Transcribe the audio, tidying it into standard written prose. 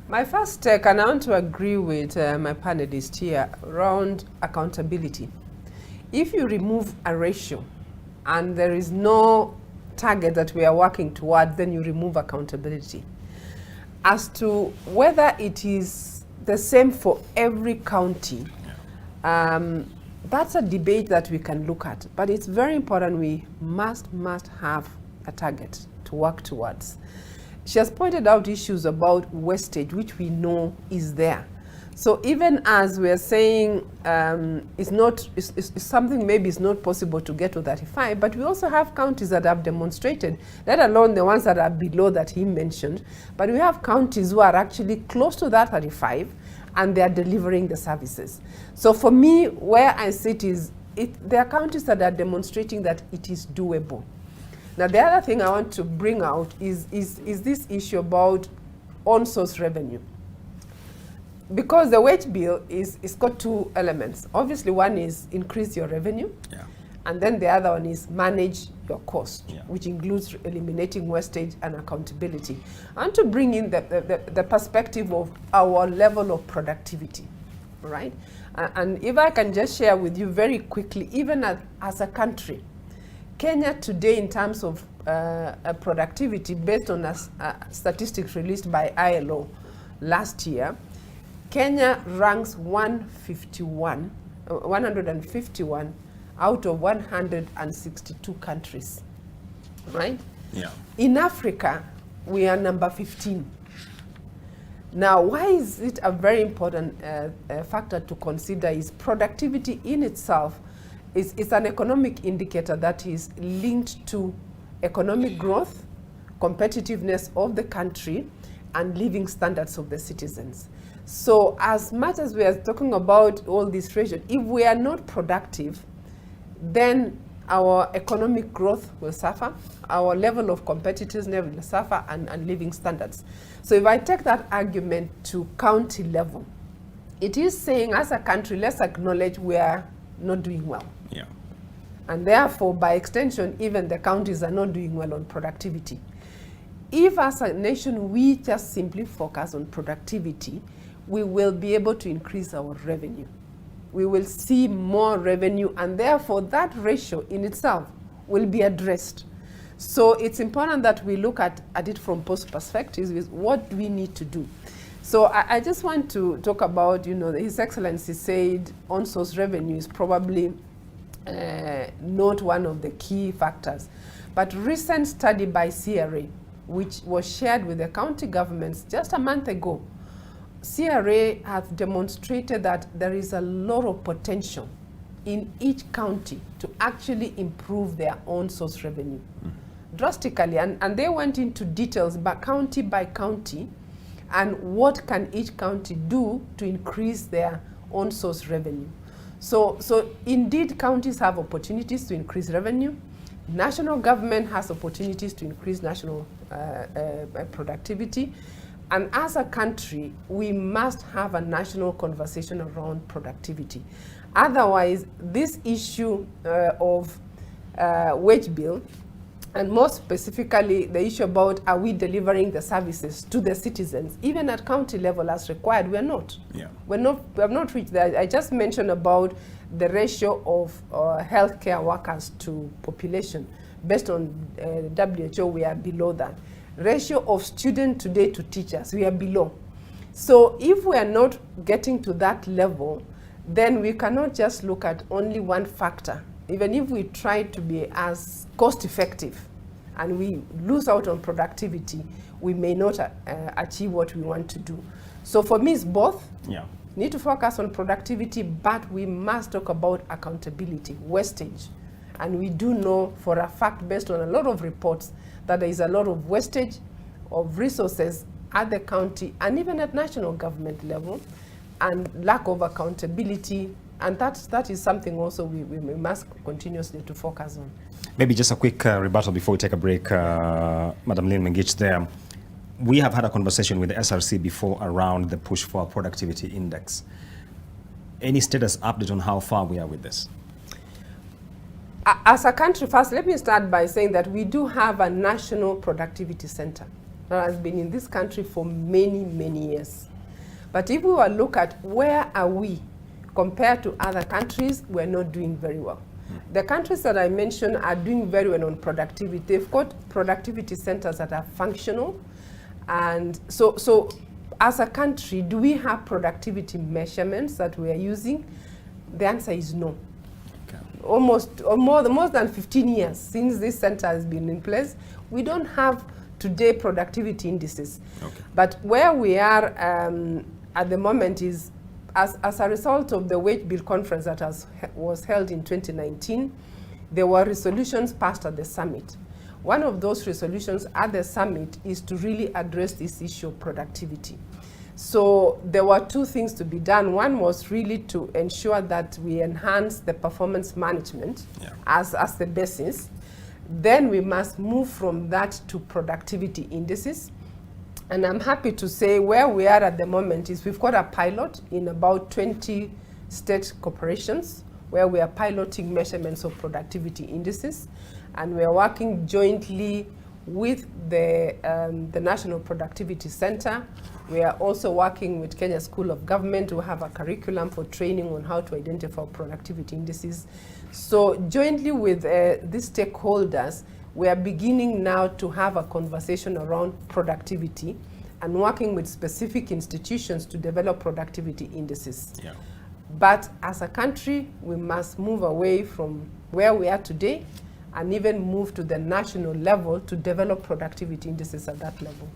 My first take, and I want to agree with my panelist here, around accountability. If you remove a ratio and there is no target that we are working towards, then you remove accountability. As to whether it is the same for every county, that's a debate that we can look at. But it's very important we must have a target to work towards. She has pointed out issues about wastage, which we know is there. So even as we are saying it's something maybe is not possible to get to 35, but we also have counties that have demonstrated, let alone the ones that are below that he mentioned, but we have counties who are actually close to that 35 and they are delivering the services. So for me, where I sit is, there are counties that are demonstrating that it is doable. Now, the other thing I want to bring out is this issue about on-source revenue. Because the wage bill is got two elements. Obviously, one is increase your revenue, and then the other one is manage your cost, which includes eliminating wastage and accountability. I want to bring in the perspective of our level of productivity, right? And if I can just share with you very quickly, even as a country, Kenya today, in terms of productivity, based on statistics released by ILO last year, Kenya ranks 151 out of 162 countries, right? Yeah. In Africa, we are number 15. Now, why is it a very important factor to consider is productivity in itself is an economic indicator that is linked to economic growth, competitiveness of the country, and living standards of the citizens. So as much as we are talking about all these ratios, if we are not productive, then our economic growth will suffer, our level of competitiveness will suffer, and living standards. So if I take that argument to county level, it is saying as a country, let's acknowledge we are not doing well. Yeah. And therefore, by extension, even the counties are not doing well on productivity. If as a nation we just simply focus on productivity, we will be able to increase our revenue. We will see more revenue, and therefore that ratio in itself will be addressed. So it's important that we look at it from both perspectives, with what do we need to do. So I just want to talk about, His Excellency said on-source revenue is probably not one of the key factors. But recent study by CRA, which was shared with the county governments just a month ago, CRA has demonstrated that there is a lot of potential in each county to actually improve their own source revenue drastically. And they went into details by county, and what can each county do to increase their own source revenue. So indeed, counties have opportunities to increase revenue. National government has opportunities to increase national productivity. And as a country, we must have a national conversation around productivity. Otherwise, this issue of wage bill, and more specifically, the issue about are we delivering the services to the citizens, even at county level as required, we are not. Yeah. We have not reached that. I just mentioned about the ratio of healthcare workers to population. Based on WHO, we are below that. Ratio of student today to teachers, we are below. So if we are not getting to that level, then we cannot just look at only one factor. Even if we try to be as cost effective and we lose out on productivity, we may not achieve what we want to do. So for me, it's both. Yeah. Need to focus on productivity, but we must talk about accountability, wastage. And we do know for a fact, based on a lot of reports, that there is a lot of wastage of resources at the county and even at national government level, and lack of accountability. And that is something also we must continuously to focus on. Maybe just a quick rebuttal before we take a break, Madam Lyn Mengich there. We have had a conversation with the SRC before around the push for a productivity index. Any status update on how far we are with this? As a country, first, let me start by saying that we do have a national productivity center. that has been in this country for many, many years. But if we were to look at where are we compared to other countries, we're not doing very well. The countries that I mentioned are doing very well on productivity. They've got productivity centers that are functional. And so as a country, do we have productivity measurements that we are using? The answer is no. Okay. Almost more than 15 years since this center has been in place, we don't have today productivity indices. Okay. But where we are at the moment is, as a result of the wage bill conference that was held in 2019, there were resolutions passed at the summit. One of those resolutions at the summit is to really address this issue of productivity. So there were two things to be done. One was really to ensure that we enhance the performance management as the basis. Then we must move from that to productivity indices. And I'm happy to say where we are at the moment is we've got a pilot in about 20 state corporations where we are piloting measurements of productivity indices. And we are working jointly with the National Productivity Center. We are also working with Kenya School of Government to have a curriculum for training on how to identify productivity indices. So jointly with these stakeholders, we are beginning now to have a conversation around productivity and working with specific institutions to develop productivity indices. Yeah. But as a country, we must move away from where we are today and even move to the national level to develop productivity indices at that level.